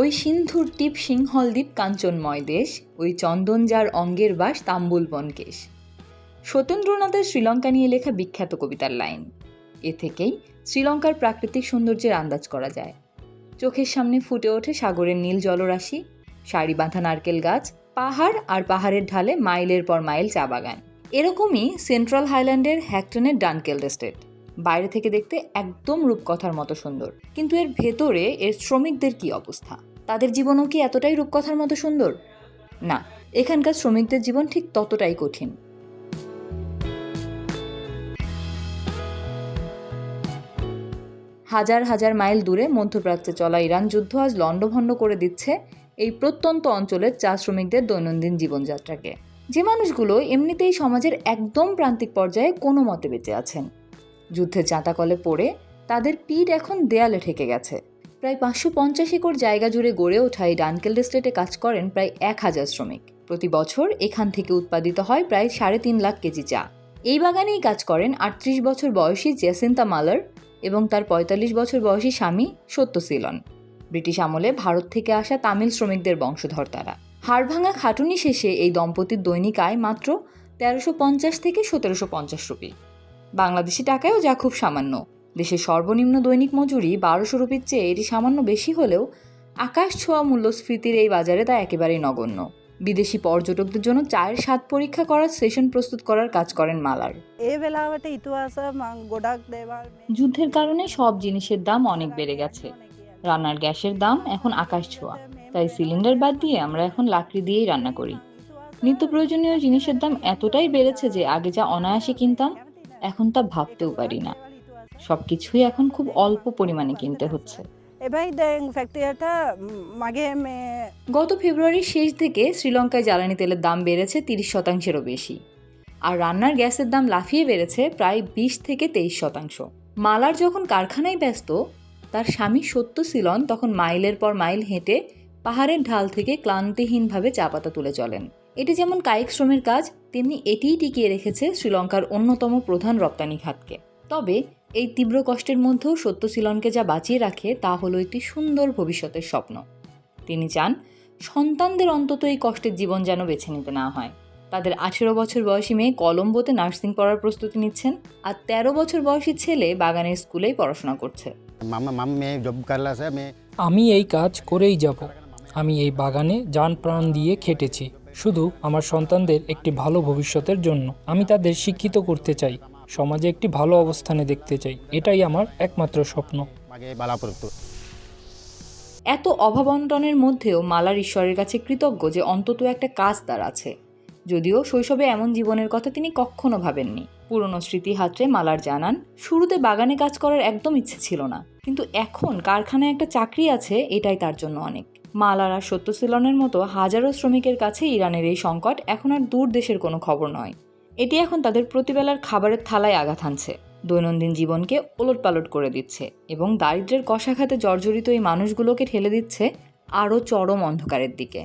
ওই সিন্ধুর টিপ সিংহলদ্বীপ কাঞ্চনময় দেশ, ওই চন্দন যার অঙ্গের বাস তাম্বুল বনকেশ। সত্যেন্দ্রনাথের শ্রীলঙ্কা নিয়ে লেখা বিখ্যাত কবিতার লাইন। এ থেকেই শ্রীলঙ্কার প্রাকৃতিক সৌন্দর্যের আন্দাজ করা যায়। চোখের সামনে ফুটে ওঠে সাগরের নীল জলরাশি, সারি বাঁধা নারকেল গাছ, পাহাড় আর পাহাড়ের ঢালে মাইলের পর মাইল চা বাগান। এরকমই সেন্ট্রাল হাইল্যান্ডের হ্যাকটনের ডানকেল এস্টেট। বাইরে থেকে দেখতে একদম রূপকথার মতো সুন্দর, কিন্তু এর ভেতরে এর শ্রমিকদের কি অবস্থা? তাদের জীবনও কি এতটাই রূপকথার মতো সুন্দর? না, এখানকার শ্রমিকদের জীবন ঠিক ততটাই কঠিন। হাজার হাজার মাইল দূরে মধ্যপ্রাচ্যে চলা ইরান যুদ্ধ আজ লণ্ডভণ্ড করে দিচ্ছে এই প্রত্যন্ত অঞ্চলের চা শ্রমিকদের দৈনন্দিন জীবনযাত্রাকে। যে মানুষগুলো এমনিতেই সমাজের একদম প্রান্তিক পর্যায়ে কোনো মতে বেঁচে আছেন, যুদ্ধের চাঁতাকলে পড়ে তাদের পিঠ এখন দেয়ালে ঠেকে গেছে। প্রায় 550 একর জায়গা জুড়ে গড়ে ওঠা এই ডানকেল এস্টেটে কাজ করেন প্রায় 1000 শ্রমিক। প্রতি বছর এখান থেকে উৎপাদিত হয় প্রায় 3.5 লাখ কেজি চা। এই বাগানেই কাজ করেন 38 বছর বয়সী জেসিন্তা মালার এবং তার 45 বছর বয়সী স্বামী সত্য সিলন। ব্রিটিশ আমলে ভারত থেকে আসা তামিল শ্রমিকদের বংশধর তারা। হাড়ভাঙা খাটুনি শেষে এই দম্পতির দৈনিক আয় মাত্র 1350 থেকে 1750 রুপি। বাংলাদেশি টাকায়ও যা খুব সামান্য। দেশের সর্বনিম্ন দৈনিক মজুরি 1200 রুপির চেয়ে এটি সামান্য বেশি হলেও আকাশ ছোঁয়া মূল্যস্ফীতির এই বাজারে তা একেবারেই নগণ্য। বিদেশি পর্যটকদের জন্য চায়ের স্বাদ পরীক্ষা করার সেশন প্রস্তুত করার কাজ করেন মালার। যুদ্ধের কারণে সব জিনিসের দাম অনেক বেড়ে গেছে। রান্নার গ্যাসের দাম এখন আকাশ ছোঁয়া, তাই সিলিন্ডার বাদ দিয়ে আমরা এখন লাকড়ি দিয়েই রান্না করি। নিত্য প্রয়োজনীয় জিনিসের দাম এতটাই বেড়েছে যে আগে যা অনায়াসে কিনতাম এখন তা ভাবতেও পারি না। সবকিছুই এখন খুব অল্প পরিমাণে কিনতে হচ্ছে। গত ফেব্রুয়ারির শেষ থেকে শ্রীলঙ্কায় জ্বালানি তেলের দাম বেড়েছে 30%-এরও বেশি, আর রান্নার গ্যাসের দাম লাফিয়ে বেড়েছে প্রায় 20 থেকে 23%। মালার যখন কারখানায় ব্যস্ত, তার স্বামী সত্য সিলন তখন মাইলের পর মাইল হেঁটে পাহাড়ের ঢাল থেকে ক্লান্তিহীনভাবে চা পাতা তুলে চলেন। এটি যেমন কায়িক শ্রমের কাজ, তেমনি এটিই টিকিয়ে রেখেছে শ্রীলঙ্কার অন্যতম প্রধান রপ্তানি খাতকে। তবে এই তীব্র কষ্টের মধ্যেও সত্য সিলনকে যা বাঁচিয়ে রাখে তা হলো একটি সুন্দর ভবিষ্যতের স্বপ্ন। তিনি চান সন্তানদের অন্তত এই কষ্টের জীবন যেন বেছে নিতে না হয়। তাদের 18 বছর বয়সী মেয়ে কলম্বোতে নার্সিং পড়ার প্রস্তুতি নিচ্ছেন, আর 13 বছর বয়সী ছেলে বাগানের স্কুলেই পড়াশোনা করছে। আমি এই কাজ করেই যাব। আমি এই বাগানে জান প্রাণ দিয়ে খেটেছি শুধু আমার সন্তানদের একটি ভালো ভবিষ্যতের জন্য। আমি তাদের শিক্ষিত করতে চাই, সমাজে একটি ভালো অবস্থানে দেখতে চাই। এটাই আমার একমাত্র স্বপ্ন। এত অভাবন্টনের মধ্যেও মালার ঈশ্বরের কাছে কৃতজ্ঞ যে অন্তত একটা কাজ তার আছে। যদিও শৈশবে এমন জীবনের কথা তিনি কখনো ভাবেননি। পুরনো স্মৃতি হাতড়ে মালার জানান, শুরুতে বাগানে কাজ করার একদম ইচ্ছে ছিল না, কিন্তু এখন কারখানায় একটা চাকরি আছে, এটাই তার জন্য অনেক। মালার আর সত্য সিলনের মতো হাজারো শ্রমিকের কাছে ইরানের এই সংকট এখন আর দূর দেশের কোনো খবর নয়। এটি এখন তাদের প্রতিবেলার খাবারের থালায় আঘাত হানছে, দৈনন্দিন জীবনকে ওলটপালট করে দিচ্ছে এবং দারিদ্র্যের কষাঘাতে জর্জরিত এই মানুষগুলোকে ঠেলে দিচ্ছে আরও চরম অন্ধকারের দিকে।